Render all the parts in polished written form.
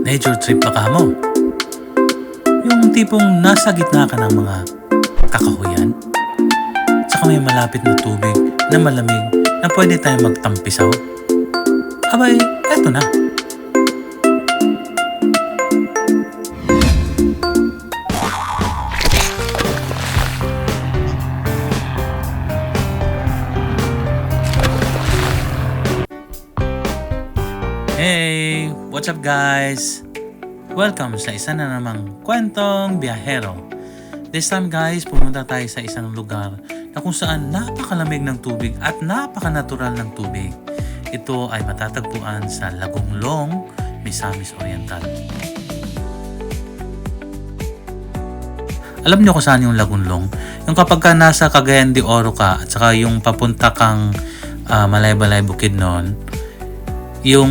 Nature trip ba ka mo? Yung tipong nasa gitna ka ng mga kakahuyan, tsaka may malapit na tubig na malamig na pwede tayong magtampisaw. Abay, eto na. Hey! What's up guys? Welcome sa isa na namang kwentong biyahero. This time guys, pumunta tayo sa isang lugar na kung saan napakalamig ng tubig at napakanatural ng tubig. Ito ay matatagpuan sa Lagonglong, Misamis Oriental. Alam niyo kung saan yung Lagonglong? Yung kapag ka nasa Cagayan de Oro ka at saka yung papunta kang Malaybalay Bukidnon, yung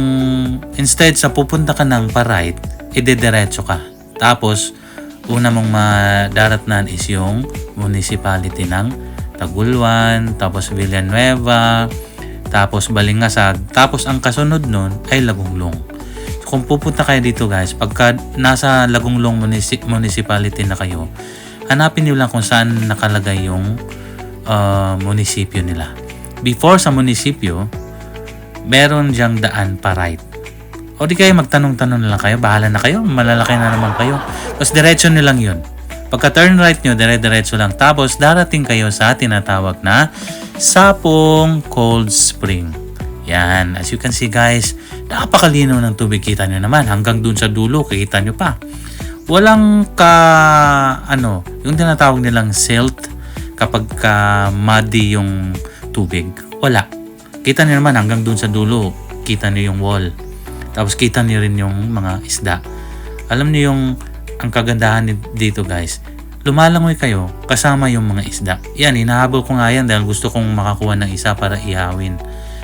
instead sa pupunta ka ng pa-right, idediretso ka. Tapos, una mong madaratnan is yung municipality ng Taguluan, tapos Villanueva, tapos Balingasag, tapos ang kasunod nun ay Lagonglong. So, kung pupunta kayo dito guys, pagka nasa Lagonglong municipality na kayo, hanapin niyo lang kung saan nakalagay yung munisipyo nila. Before sa munisipyo, meron diyang daan pa right. O di kayo magtanong-tanong na lang kayo, bahala na kayo, malalaki na naman kayo. Tapos diretso nyo lang yun. Pagka turn right nyo, dire-diretso lang. Tapos darating kayo sa tinatawag na Sapong Cold Spring. Yan, as you can see guys, napakalinaw ng tubig, kita nyo naman. Hanggang dun sa dulo, kita nyo pa. Walang yung tinatawag nilang silt kapag muddy yung tubig. Wala. Kita niyo naman hanggang dun sa dulo, kita niyo yung wall. Tapos kita niyo rin yung mga isda. Alam niyo ang kagandahan dito guys, lumalangoy kayo kasama yung mga isda. Yan, hinahabol ko nga yan dahil gusto kong makakuha ng isa para ihawin.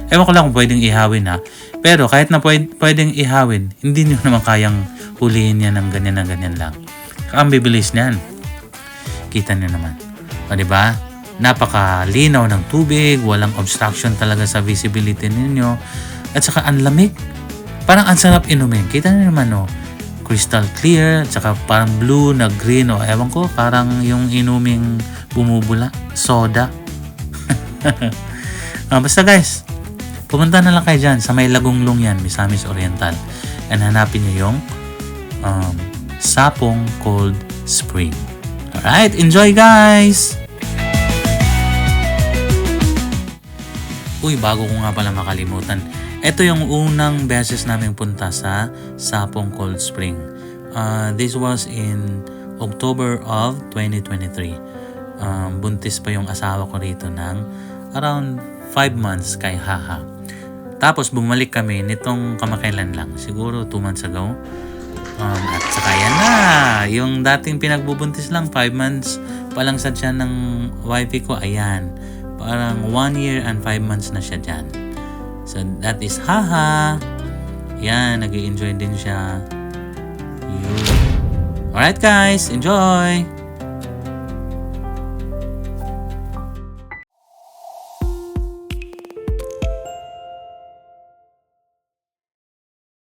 Ewan ko lang kung pwedeng ihawin ha. Pero kahit na pwedeng ihawin, hindi niyo naman kayang hulihin yan ng ganyan lang. Ang bibilis niyan. Kita niyo naman. O diba? Napakalinaw ng tubig, walang obstruction talaga sa visibility ninyo, at saka ang lamig. Parang ang sarap inumin. Kita niyo naman crystal clear, at saka parang blue na green ewan ko, parang yung inuming bumubula, soda. Basta guys, pumunta na lang kayo dyan sa may Lagonglong yan, Misamis Oriental, and hanapin niyo yung Sapong Cold Spring. Alright, enjoy guys! Uy, bago ko nga pala makalimutan. Ito yung unang beses namin punta sa Sapong Cold Spring. This was in October of 2023. Buntis pa yung asawa ko rito ng around 5 months kay Haha. Tapos bumalik kami nitong kamakailan lang. Siguro 2 months ago. At saka yan na. Yung dating pinagbubuntis lang, 5 months pa lang sa tiyan ng wifey ko. Ayan. Parang 1 year and 5 months na siya dyan. So, that is Haha. Yan, nag-i-enjoy din siya. Alright guys, enjoy!